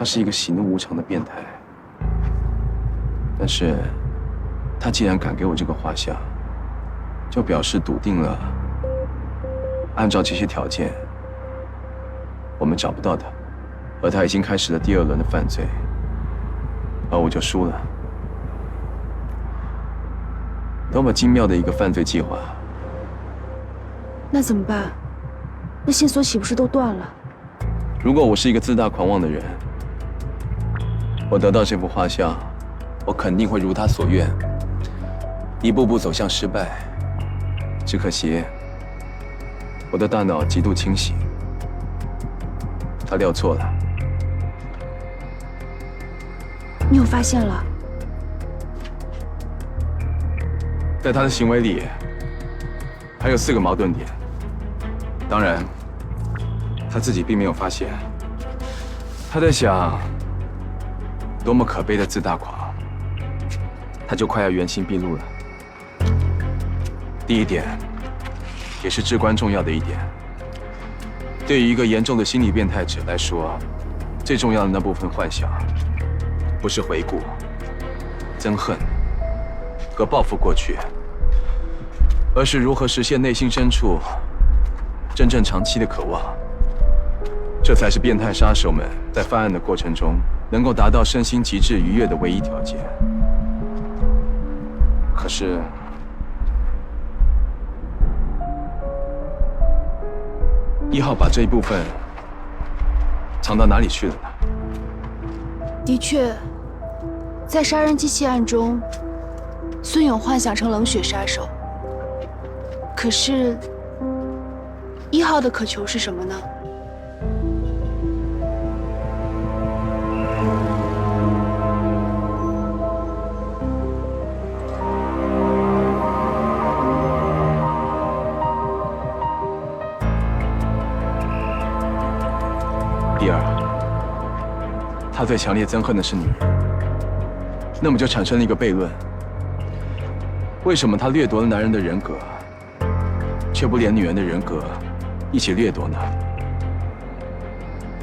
他是一个喜怒无常的变态，但是他既然敢给我这个画像，就表示笃定了，按照这些条件，我们找不到他，而他已经开始了第2轮的犯罪，而我就输了。多么精妙的一个犯罪计划！那怎么办？那线索岂不是都断了？如果我是一个自大狂妄的人，我得到这幅画像，我肯定会如他所愿，一步步走向失败。只可惜，我的大脑极度清醒，他料错了。你有发现了？在他的行为里，还有4个矛盾点。当然，他自己并没有发现。他在想，多么可悲的自大狂，他就快要原形毕露了。第一点，也是至关重要的一点，对于一个严重的心理变态者来说，最重要的那部分幻想，不是回顾、憎恨和报复过去，而是如何实现内心深处真正长期的渴望。这才是变态杀手们在犯案的过程中能够达到身心极致愉悦的唯一条件。可是，1号把这一部分藏到哪里去了呢？的确，在杀人机器案中，孙勇幻想成冷血杀手。可是，1号的渴求是什么呢？第2，他最强烈憎恨的是女人，那么就产生了一个悖论：为什么他掠夺了男人的人格，却不连女人的人格一起掠夺呢？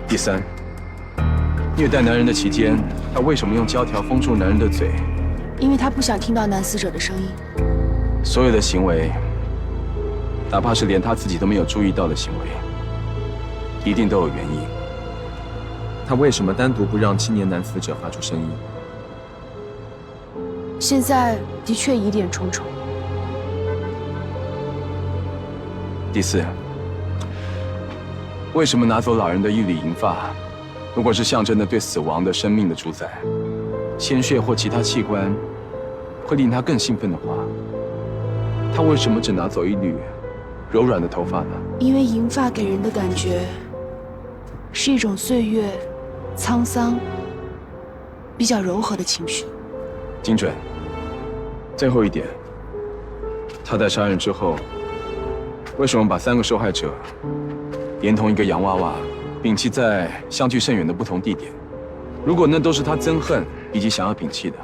第3，虐待男人的期间，他为什么用胶条封住男人的嘴？因为他不想听到男死者的声音。所有的行为，哪怕是连他自己都没有注意到的行为，一定都有原因。他为什么单独不让青年男死者发出声音？现在的确疑点重重。第4，为什么拿走老人的一缕银发，如果是象征着对死亡的生命的主宰，鲜血或其他器官会令他更兴奋的话，他为什么只拿走一缕柔软的头发呢？因为银发给人的感觉是一种岁月、沧桑、比较柔和的情绪。精准。最后一点，他在杀人之后，为什么把3个受害者连同一个洋娃娃摒弃在相距甚远的不同地点？如果那都是他憎恨以及想要摒弃的，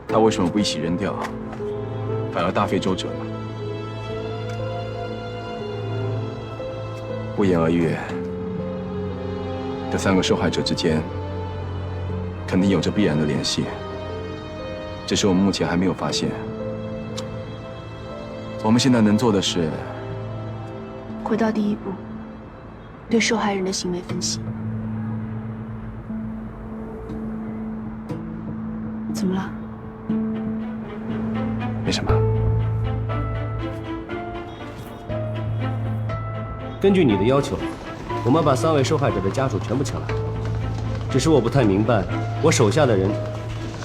他为什么不一起扔掉，反而大费周折呢？不言而喻，这3个受害者之间肯定有着必然的联系，只是我们目前还没有发现。我们现在能做的是回到第1步，对受害人的行为分析。怎么了？没什么。根据你的要求，我们把3位受害者的家属全部请来。只是我不太明白，我手下的人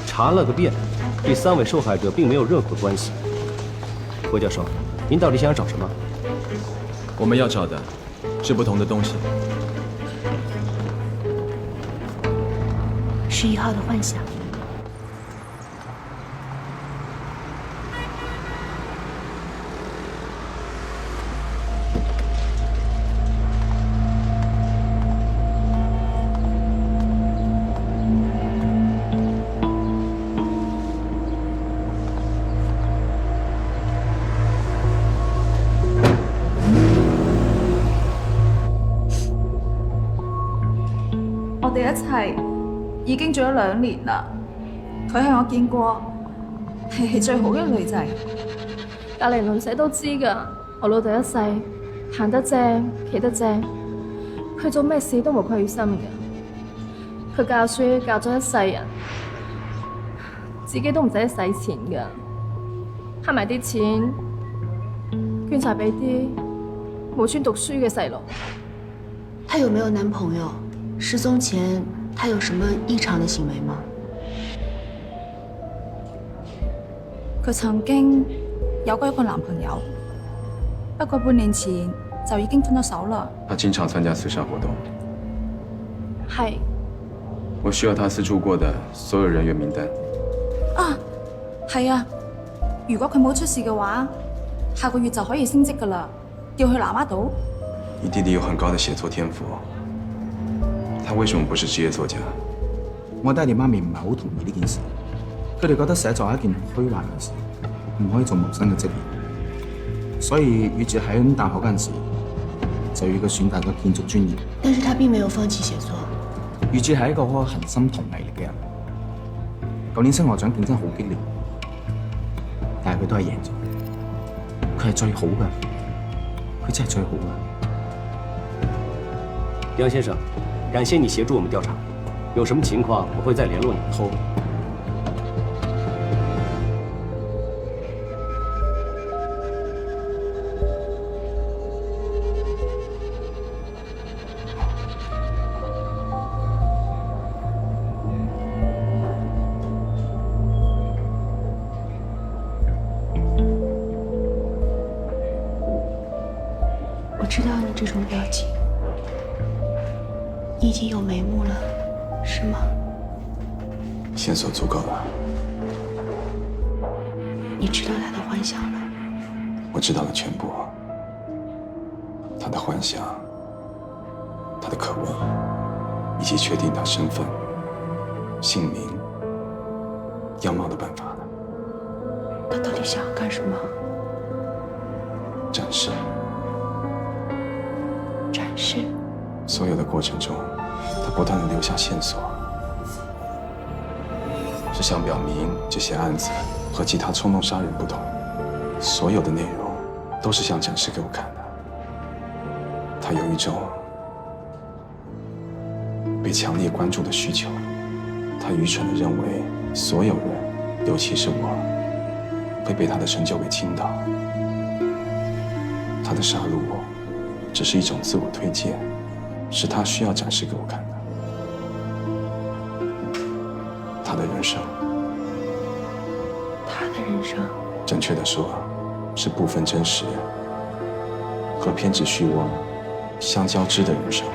查了个遍，对3位受害者并没有任何关系。郭教授，您到底想找什么？我们要找的是不同的东西。是1号的幻想。我哋一齊已經做咗2年啦。佢係我見過脾氣最好嘅女仔。隔離鄰舍都知㗎，我老豆一世行得正，企得正，佢做咩事都無愧於心㗎。佢教書教咗一世人，自己都唔使使錢㗎，慳埋啲錢捐晒俾啲冇錢讀書嘅細路。她有没有男朋友？失踪前她有什么异常的行為嗎？佢曾經有過一個男朋友，不過半年前就已經分咗手啦。他經常參加慈善活動。係。我需要他私處過的所有人員名單。啊，係啊，如果佢冇出事嘅話，下個月就可以升職噶啦，調去南丫島。你弟弟有很高的寫作天賦，他為什麼不是職業作家？我爹哋媽咪唔係好同意呢件事，佢哋覺得寫作係一件虛幻嘅事，唔可以做謀生嘅職業。所以宇智喺大學嗰陣時就要佢選擇咗建築專業。但是他並沒有放棄寫作。宇智係一個好恆心同毅力嘅人。舊年星河獎競爭好激烈，但係佢都係贏咗。佢係最好嘅，佢真係最好嘅。梁先生，感謝你協助我們調查，有什麼情況我會再聯絡你。好。我知道你這種表情，你已經有眉目了，是嗎？線索足夠了。你知道他的幻想了？我知道了全部。他的幻想，他的渴望，以及確定他身份、姓名、樣貌的辦法了。他到底想要幹什麼？展示。展示。所有的過程中，他不斷地留下線索，是想表明這些案子和其他衝動殺人不同，所有的內容都是想展示給我看的。他有一種被強烈關注的需求，他愚蠢地認為所有人，尤其是我，會被他的成就給傾倒。他的殺戮只是一種自我推薦，是他需要展示給我看的。他的人生，他的人生，準確地說，是部分真實和偏執虛妄相交織的人生。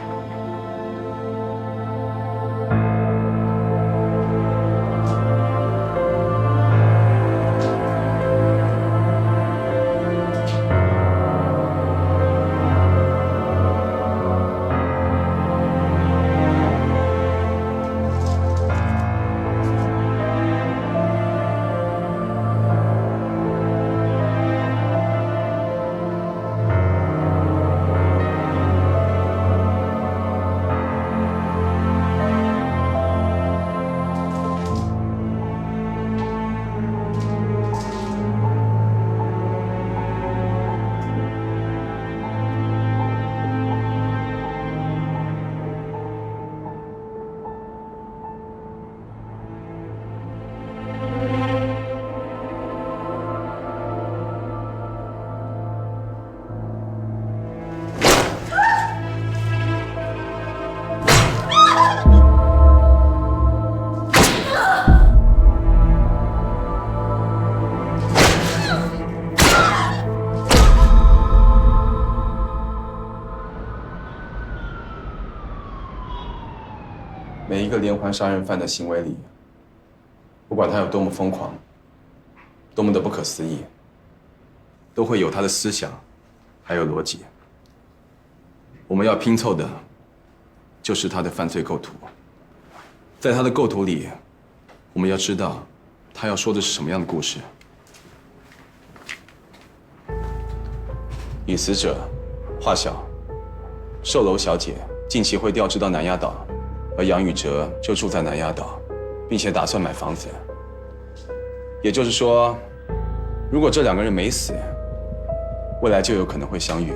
每一個連環殺人犯的行為裡，不管他有多麼瘋狂，多麼的不可思議，都會有他的思想，還有邏輯。我們要拼湊的，就是他的犯罪構圖。在他的構圖裡，我們要知道他要說的是什麼樣的故事。已死者華曉，售樓小姐近期會調職到南丫島。而杨宇哲就住在南丫岛，并且打算买房子。也就是说，如果这2个人没死，未来就有可能会相遇。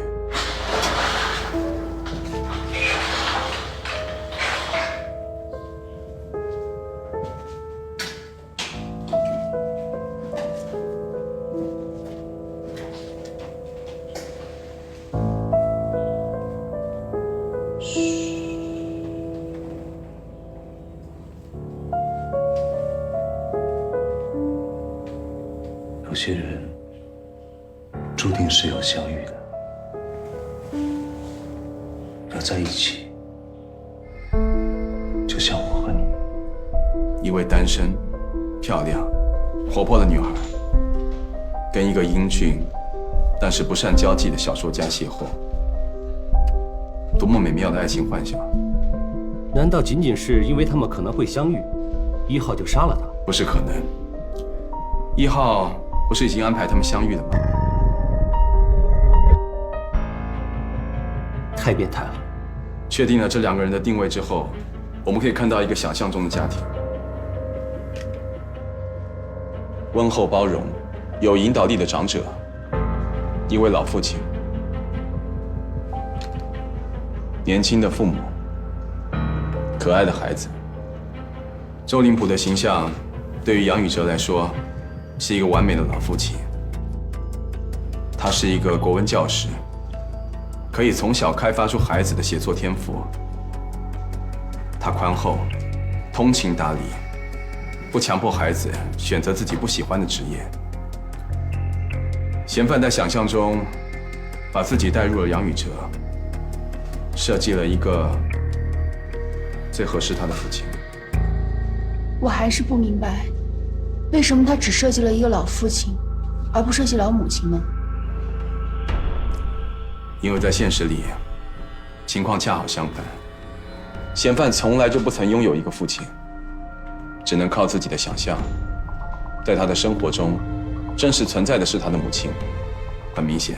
有些人注定是要相遇的，要在一起，就像我和你。一位单身、漂亮、活泼的女孩，跟一个英俊但是不善交际的小说家邂逅，多么美妙的爱情幻想！难道仅仅是因为他们可能会相遇，1号就杀了他？不是可能。1号不是已经安排他们相遇了吗？太变态了！确定了这2个人的定位之后，我们可以看到一个想象中的家庭：温厚包容、有引导力的长者，一位老父亲，年轻的父母，可爱的孩子。周林甫的形象，对于杨宇哲来说，是一个完美的老父亲。他是一个国文教师，可以从小开发出孩子的写作天赋。他宽厚、通情达理，不强迫孩子选择自己不喜欢的职业。嫌犯在想象中把自己带入了杨宇哲，设计了一个最合适他的父亲。我还是不明白，为什么他只设计了一个老父亲，而不设计老母亲呢？因为在现实里，情况恰好相反。嫌犯从来就不曾拥有一个父亲，只能靠自己的想象。在他的生活中，真实存在的是他的母亲。很明显，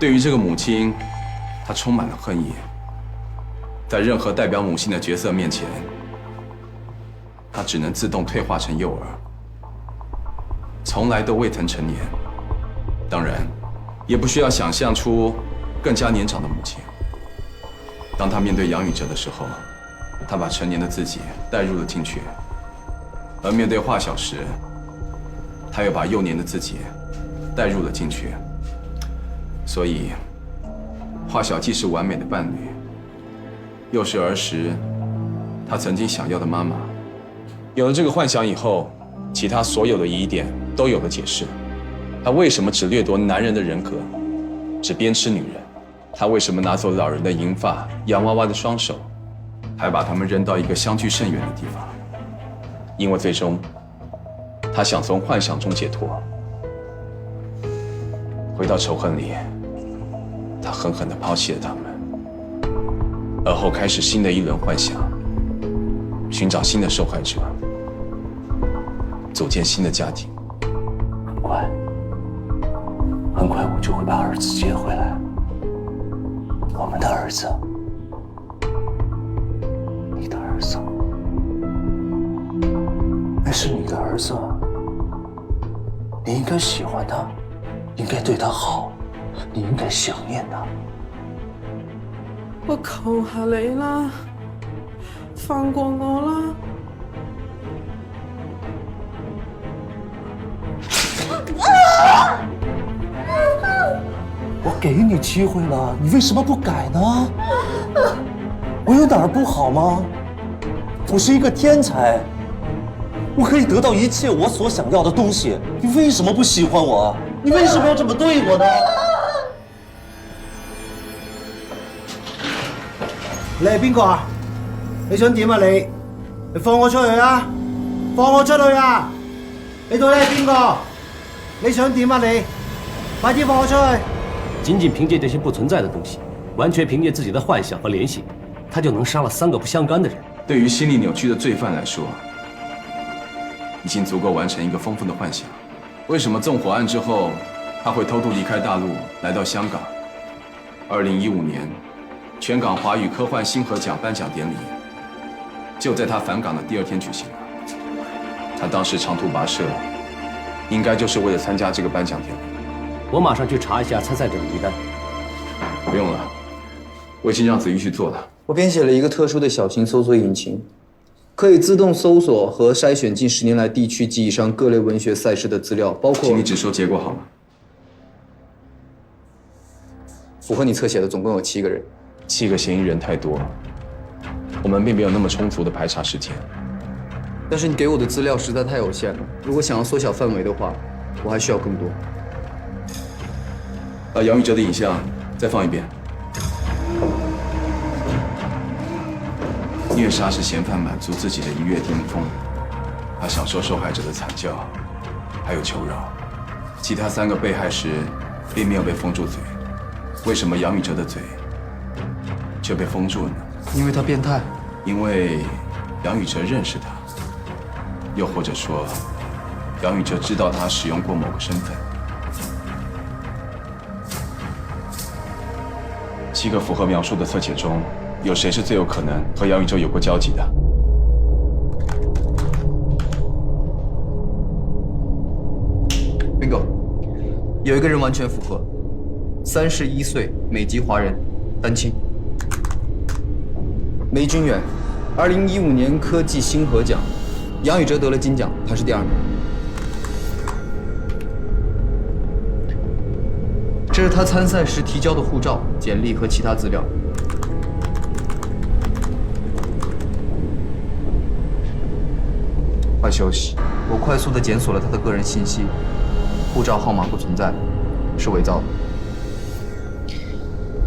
对于这个母亲，他充满了恨意。在任何代表母亲的角色面前，他只能自动退化成幼儿，从来都未曾成年。当然，也不需要想象出更加年长的母亲。当他面对杨宇哲的时候，他把成年的自己带入了进去；而面对华晓时，他又把幼年的自己带入了进去。所以，华晓既是完美的伴侣，又是儿时他曾经想要的妈妈。有了这个幻想以后，其他所有的疑点都有了解释。他为什么只掠夺男人的人格，只鞭笞女人？他为什么拿走老人的银发、洋娃娃的双手，还把他们扔到一个相距甚远的地方？因为最终，他想从幻想中解脱，回到仇恨里，他狠狠地抛弃了他们，而后开始新的一轮幻想，寻找新的受害者，组建新的家庭。很快我就会把儿子接回来。我们的儿子，你的儿子，那是你的儿子，你应该喜欢他，应该对他好，你应该想念他。我求下你啦，放過我啦！我给你机会了，你为什么不改呢？我有哪儿不好吗？我是一个天才，我可以得到一切我所想要的东西，你为什么不喜欢我？你为什么要这么对我呢？你係邊個啊？你想點啊你？你放我出去啊！放我出去啊！你到底係邊個？你想點啊你？快啲放我出去！仅仅凭借这些不存在的东西，完全凭借自己的幻想和联想，他就能杀了3个不相干的人。对于心理扭曲的罪犯来说，已经足够完成一个丰富的幻想。为什么纵火案之后，他会偷渡离开大陆，来到香港？2015年，全港华语科幻星河奖颁奖典礼，就在他返港的第2天举行了。他当时长途跋涉，应该就是为了参加这个颁奖典礼。我马上去查一下参赛者的名单。不用了，我已经让子玉去做了。我编写了一个特殊的小型搜索引擎，可以自动搜索和筛选近10年来地区及以上各类文学赛事的资料，包括……请你只说结果好吗？符合你侧写的总共有7个人。7个嫌疑人太多，我们并没有那么充足的排查时间。但是你给我的资料实在太有限了，如果想要缩小范围的话，我还需要更多。把杨宇哲的影像再放一遍。虐杀是嫌犯满足自己的一跃巅峰，他享受受害者的惨叫，还有求饶。其他3个被害时并没有被封住嘴，为什么杨宇哲的嘴却被封住了呢？因为他变态。因为杨宇哲认识他，又或者说，杨宇哲知道他使用过某个身份。7个符合描述的侧写中，有谁是最有可能和杨宇哲有过交集的？Bingo， 有一个人完全符合，31岁，美籍华人，单亲。梅君远，2015年科技星河奖，杨宇哲得了金奖，他是第2名。这是他参赛时提交的护照、简历和其他资料。快休息！我快速地检索了他的个人信息，护照号码不存在，是伪造的。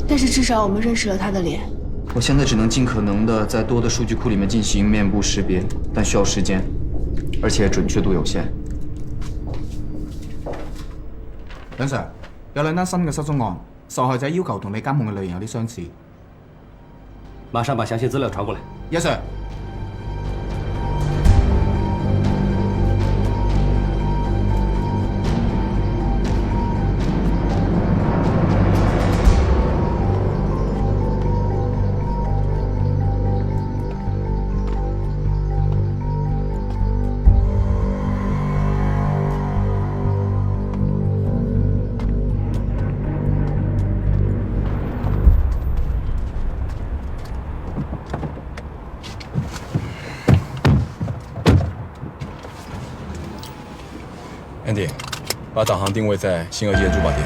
但是至少我们认识了他的脸。我现在只能尽可能的在多的数据库里面进行面部识别，但需要時間，而且準確度有限。梁 Sir， 有2單新嘅失蹤案，受害者要求同你監控嘅類型有啲相似。马上把详细资料传过来。Yes sir。Andy， 把导航定位在新河街珠宝店。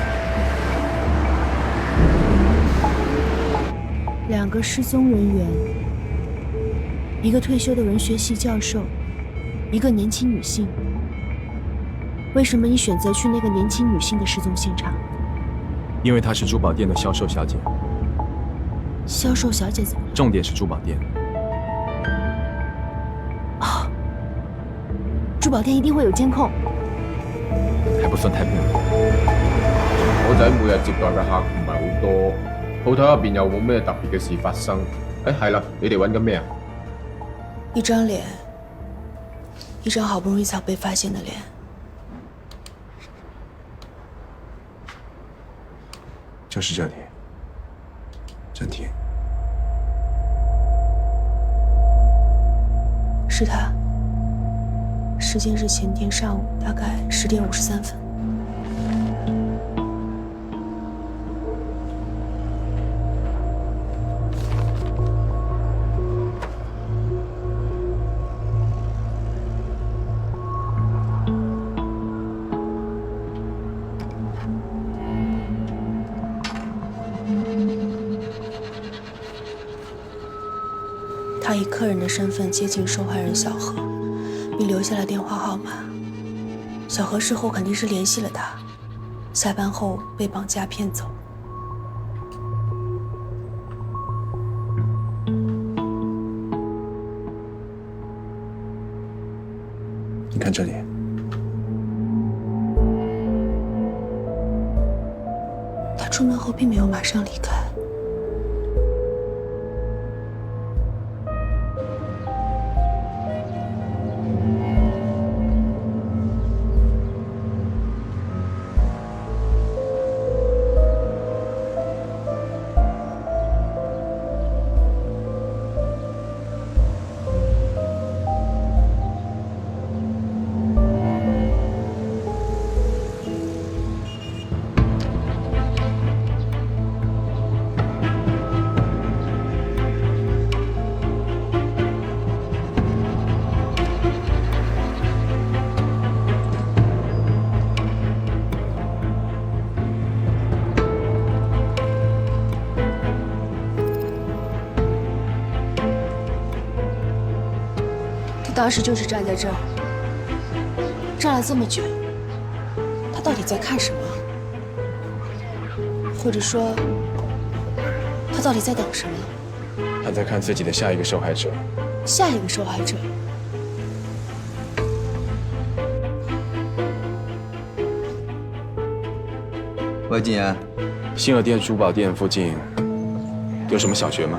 2个失踪人员，一个退休的文学系教授，一个年轻女性。为什么你选择去那个年轻女性的失踪现场？因为她是珠宝店的销售小姐。销售小姐怎么了？重点是珠宝店。哦，珠宝店一定会有监控。还不算太偏。我仔每日接待嘅客唔係好多，鋪頭入邊又冇咩特別嘅事發生。係啦，你哋揾緊咩啊？一張臉，一張好不容易才被發現的臉。就是这里，真婷。是他。时间是前天上午大概10点53分。他以客人的身份接近受害人小何，并留下了电话号码。小何事后肯定是联系了他，下班后被绑架骗走。你看这里，他出门后并没有马上离开。当时就是站在这儿，站了这么久，他到底在看什么？或者说，他到底在等什么？他在看自己的下一个受害者。下一个受害者？喂，静言，新尔店珠宝店附近有什么小学吗？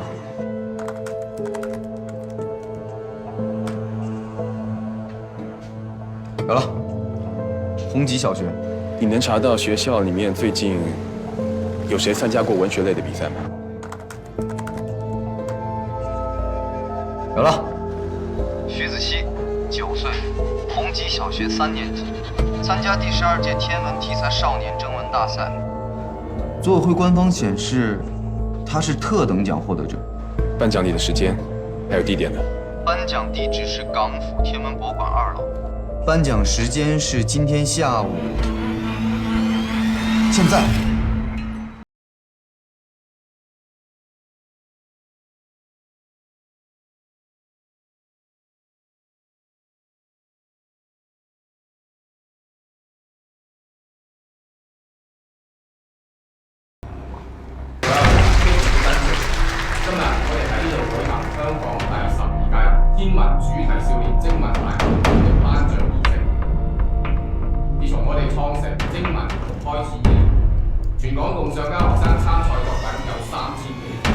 有了，红吉小学。你能查到学校里面最近有谁参加过文学类的比赛吗？有了。徐子熙，9岁，红吉小学3年级，参加第12届天文题材少年征文大赛。组委会官方显示，他是特等奖获得者。颁奖礼的时间还有地点呢？颁奖地址是港府天文博物馆2楼。颁奖时间是今天下午。现在。今日我哋喺呢度舉行香港第12屆天文主題少年徵文大賽嘅頒獎儀式。自從我哋創成徵文節目開始以嚟，全港共上屆學生參賽作品有3000幾件。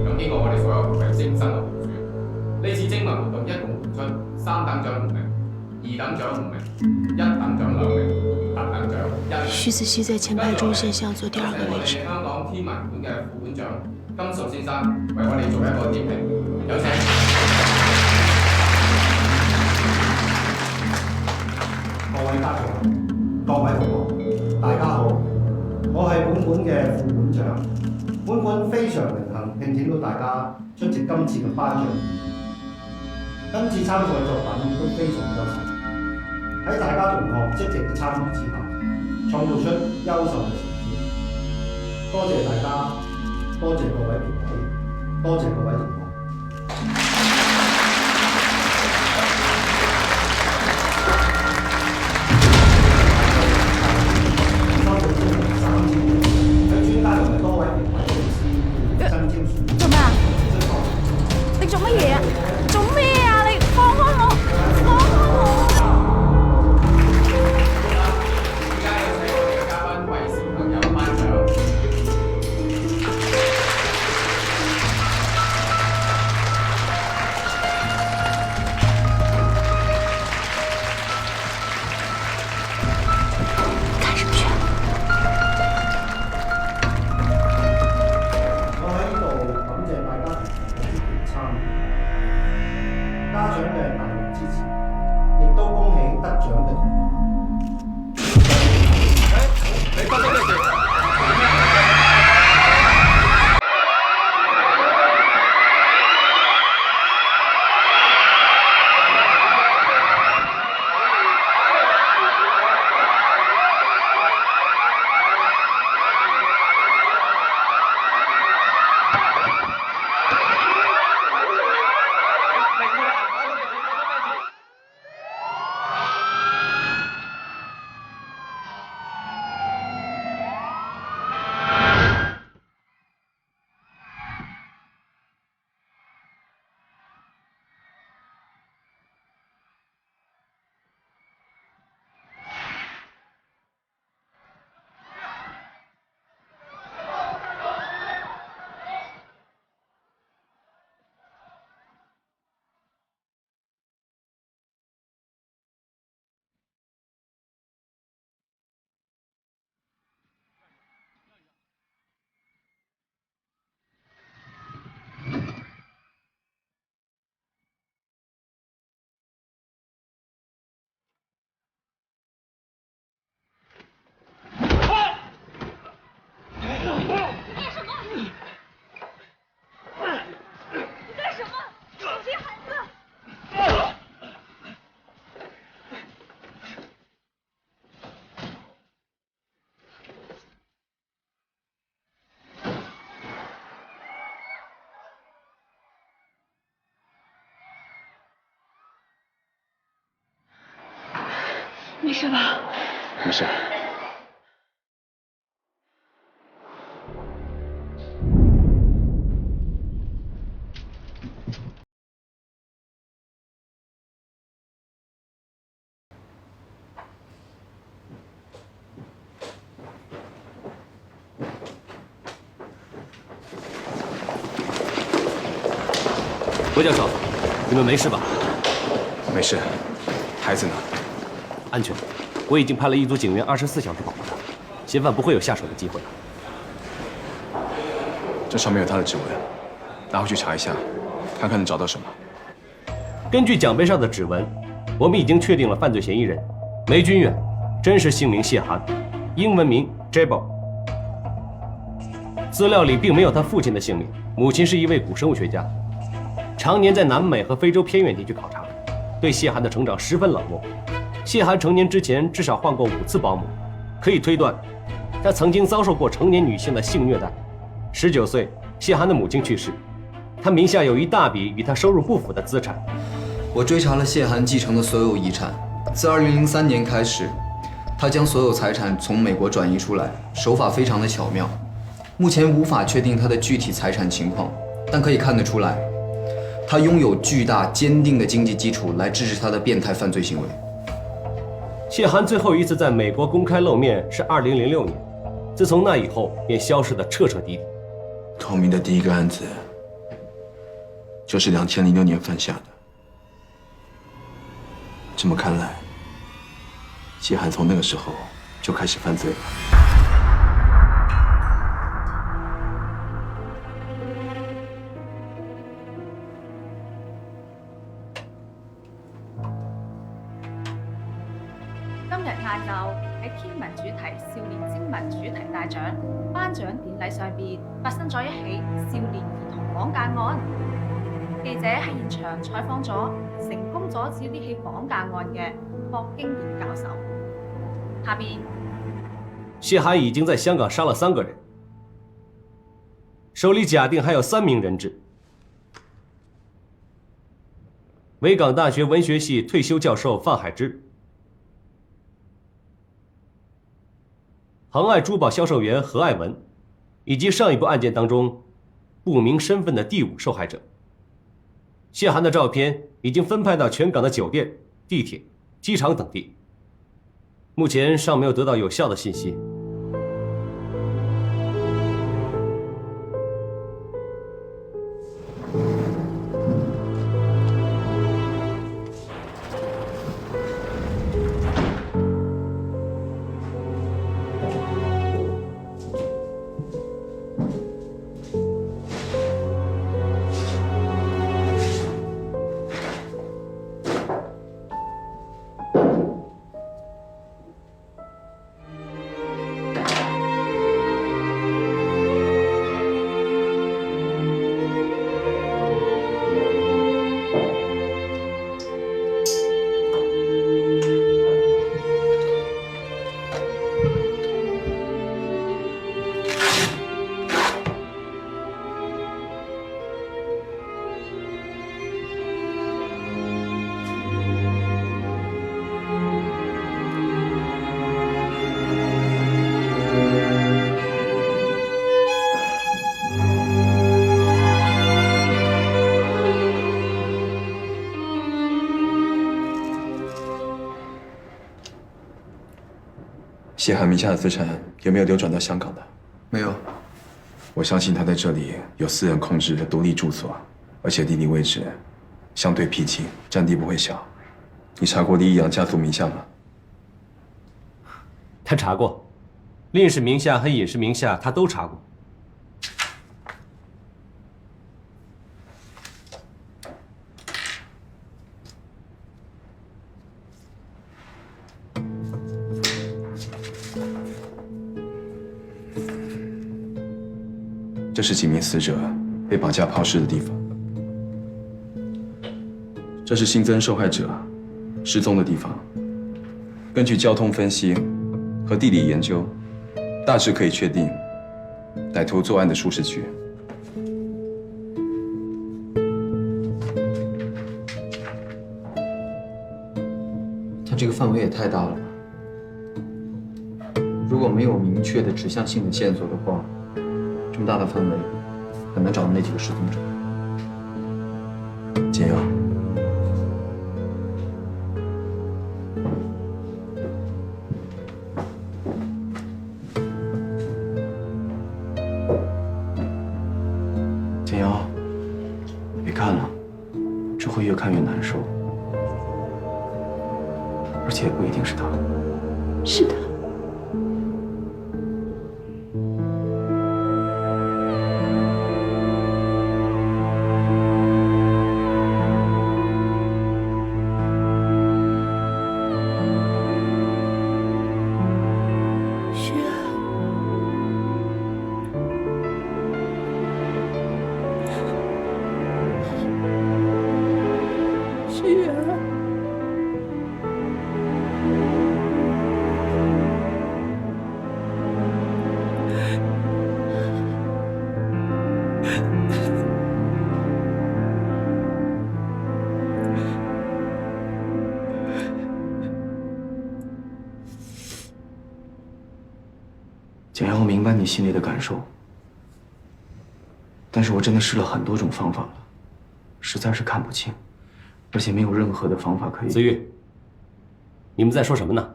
咁經過我哋所有培訓精心嘅部署，呢次徵文活動一共撥出3等獎6名、2等獎5名、1等獎2名、特等獎1名。徐子熙在前排中线向左第2个位置。香港天文館嘅副館長金屬先生為我哋做一個點評，有請。各位家長、各位同學，大家好，我係本館嘅副館長。本館非常榮幸聘請到大家出席今次嘅頒獎儀。今次參賽作品都非常優秀，喺大家同學積極嘅參與之下，創造出優秀嘅成績。多謝大家，多謝各位評委，多謝各位同學。做咩啊？你做乜嘢啊？做咩啊？你放開我！放開我！而家有請我哋嘅嘉賓為小朋友頒獎。没事吧？没事。郭教授，你们没事吧？没事。孩子呢？安全。我已经派了一组警员24小时保护他，嫌犯不会有下手的机会。这上面有他的指纹，拿回去查一下，看看能找到什么。根据奖杯上的指纹，我们已经确定了犯罪嫌疑人梅君远，真实姓名谢寒，英文名 Jabo。资料里并没有他父亲的姓名，母亲是一位古生物学家，常年在南美和非洲偏远地区考察，对谢寒的成长十分冷漠。谢寒成年之前至少换过5次保姆，可以推断，他曾经遭受过成年女性的性虐待。19岁，谢寒的母亲去世，他名下有一大笔与他收入不符的资产。我追查了谢寒继承的所有遗产，自2003年开始，他将所有财产从美国转移出来，手法非常的巧妙。目前无法确定他的具体财产情况，但可以看得出来，他拥有巨大坚定的经济基础来支持他的变态犯罪行为。谢寒最后一次在美国公开露面是2006年，自从那以后便消失得彻彻底底。透明的第一个案子，就是2006年犯下的。这么看来，谢寒从那个时候就开始犯罪了。今日晏晝喺天文主題少年精文主題大獎頒獎典禮上邊發生咗一起少年兒童綁架案。記者喺現場採訪咗成功阻止呢起綁架案嘅霍經賢教授。下邊，谢寒已经在香港杀了3个人，手里假定还有3名人质。维港大学文学系退休教授范海之，恒爱珠宝销售员何爱文，以及上一部案件当中不明身份的第5受害者。谢寒的照片已经分派到全港的酒店、地铁、机场等地，目前尚没有得到有效的信息。谢寒名下的资产有没有流转到香港的？没有。我相信他在这里有私人控制的独立住所，而且地理位置相对僻静，占地不会小。你查过李义阳家族名下吗？他查过，令氏名下和尹氏名下他都查过。这是几名死者被绑架抛尸的地方。这是新增受害者失踪的地方。根据交通分析和地理研究，大致可以确定歹徒作案的舒适区。他这个范围也太大了吧？如果没有明确的指向性的线索的话，这么大的范围很难找到那几个失踪者。简阳，简瑶，别看了，这会越看越难受，而且也不一定是他。是的。简阳，我明白你心里的感受，但是我真的试了很多种方法了，实在是看不清，而且没有任何的方法可以。子玉，你们在说什么呢？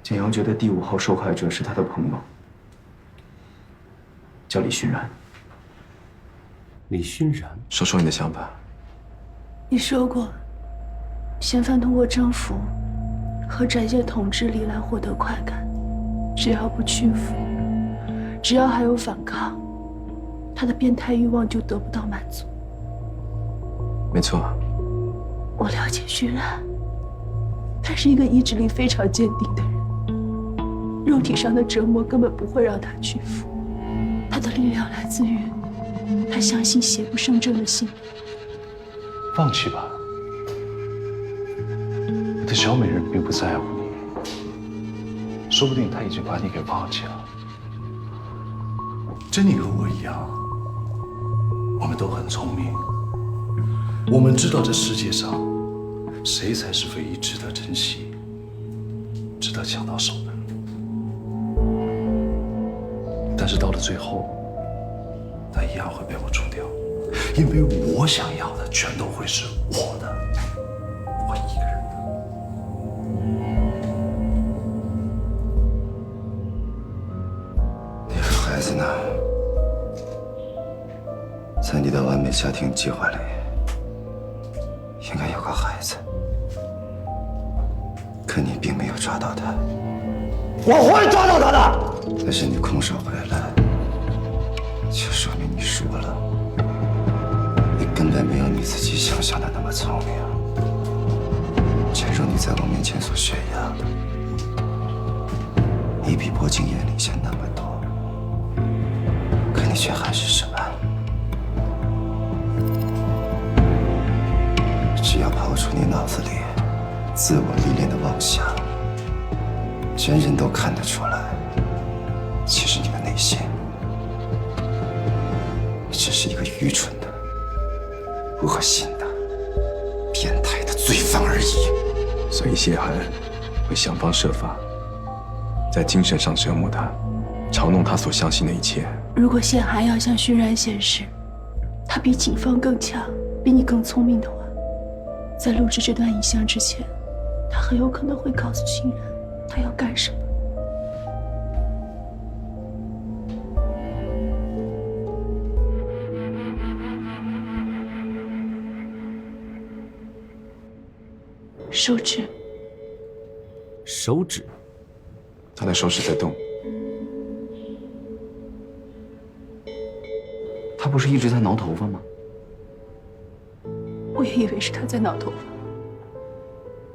简阳觉得第5号受害者是他的朋友，叫李勋然。李勋然，说说你的想法。你说过，嫌犯通过征服和展现统治力来获得快感，只要不屈服，只要还有反抗，他的变态欲望就得不到满足。没错。我了解勋然，他是一个意志力非常坚定的人，肉体上的折磨根本不会让他屈服。他的力量来自于他相信邪不胜正的信念。放弃吧，我的小美人并不在乎你，说不定她已经把你给忘记了。珍妮和我一样，我们都很聪明，我们知道这世界上谁才是唯一值得珍惜、值得抢到手的。但是到了最后，她一样会被我除掉，因为我想要的全都会是我的，我一个人的。你和孩子呢？在你的完美家庭计划里，应该有个孩子，可你并没有抓到他。我会抓到他的。但是你空手回来，就说明你输了。你根本没有你自己想象的那么聪明。正如你在我面前所宣扬的，你比薄景言领先那么多，可你却还是什么？只要抛出你脑子里自我历练的妄想，人人都看得出来，其实你的内心只是一个愚蠢的、恶心的、变态的罪犯而已。所以谢寒会想方设法在精神上折磨他，嘲弄他所相信的一切。如果谢寒要向勋然显示他比警方更强，比你更聪明的话，在录制这段影像之前，他很有可能会告诉勋然他要干什么。手指，手指，他的手指在动。他不是一直在挠头发吗？我也以为是他在挠头发，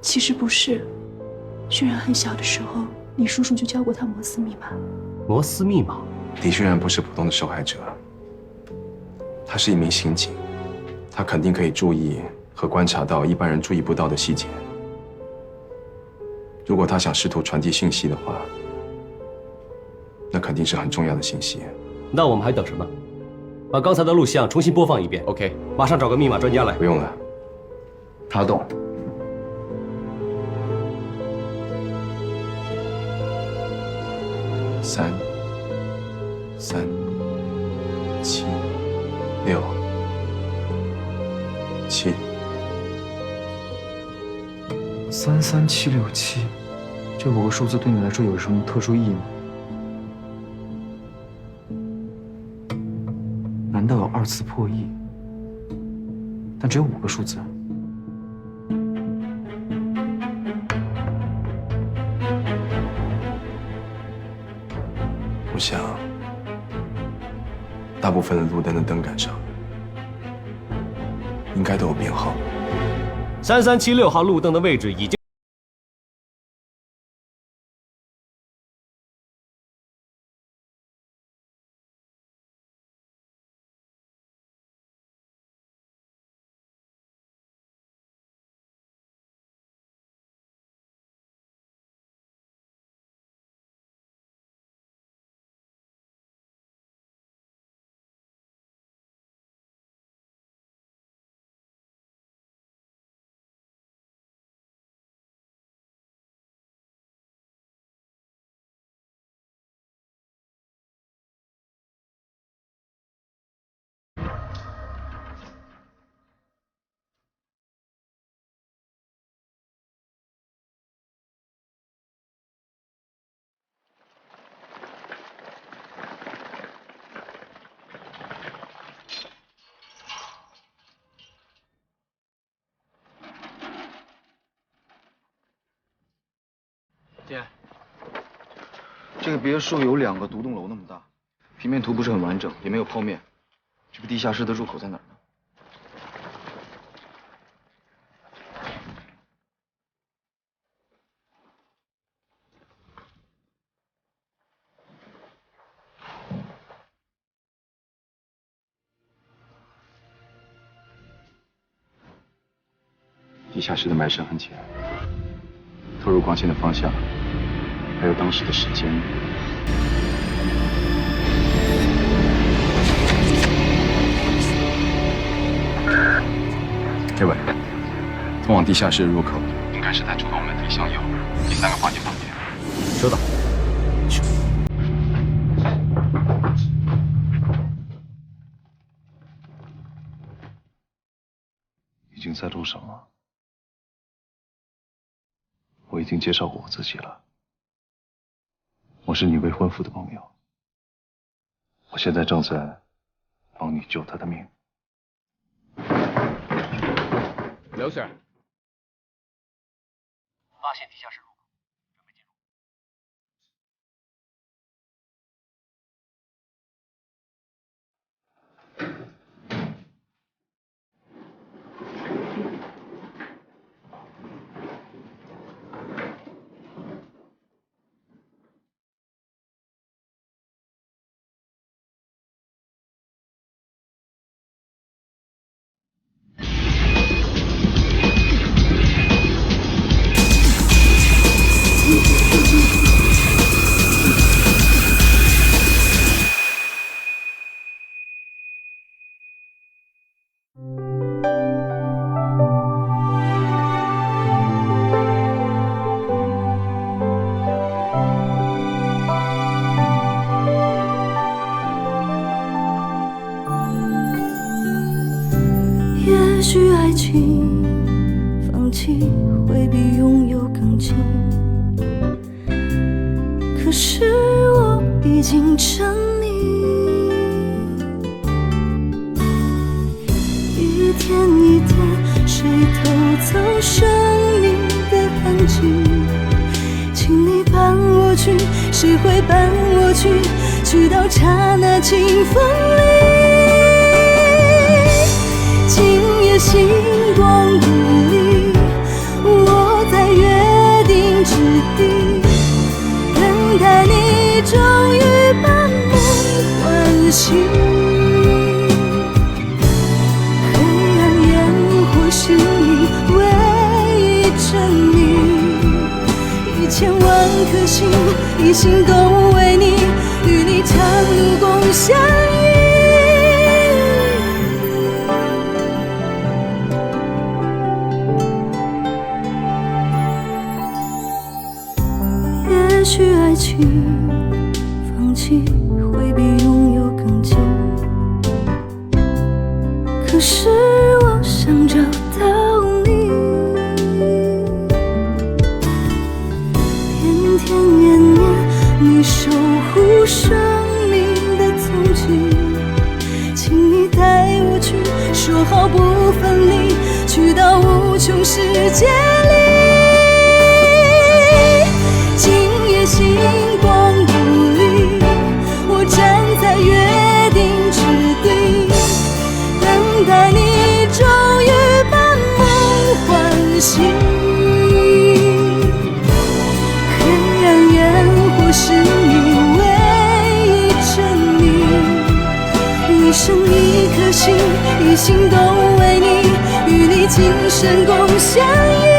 其实不是。勋然很小的时候，李叔叔就教过他摩斯密码。摩斯密码？李勋然不是普通的受害者，他是一名刑警，他肯定可以注意和观察到一般人注意不到的细节。如果他想试图传递讯息的话，那肯定是很重要的信息。那我们还等什么？把刚才的录像重新播放一遍。OK， 马上找个密码专家来。不用了，他动。3、7、6、7。33767，这5个数字对你来说有什么特殊意义吗？难道有2次破亿？但只有5个数字。我想，大部分的路灯的灯杆上应该都有编号。3376号路灯的位置已经。爹，这个别墅有2个独栋楼那么大，平面图不是很完整，也没有剖面。这个地下室的入口在哪儿呢？地下室的埋深很浅，透入光线的方向，还有当时的时间。这位，通往地下室的入口应该是在主动门体向右第3个房间旁边。收到。已经在路上了。我已经介绍过我自己了，我是你未婚夫的朋友。我现在正在帮你救他的命。刘 Sir， 发现地下室入口，准备进入。也许爱情放弃会比拥有更近，可是我已经沉迷，一天一天谁偷走生命的痕迹，请你伴我去，谁会伴我去，去到刹那清风里。今夜星光熠熠，我在约定之地，等待你终于把梦唤醒。黑暗烟火是你唯一证明，1000万颗心，一心都为你，与你长路共相依。也许爱情可是我想找到你，天天年年你守护生命的踪迹，请你带我去，说好不分离，去到无穷世界里。今夜星光不离，我站在约定之地，等待你终于把梦唤醒。黑暗烟火是你唯一证明，一生一颗心，一心都为你，与你今生共相依。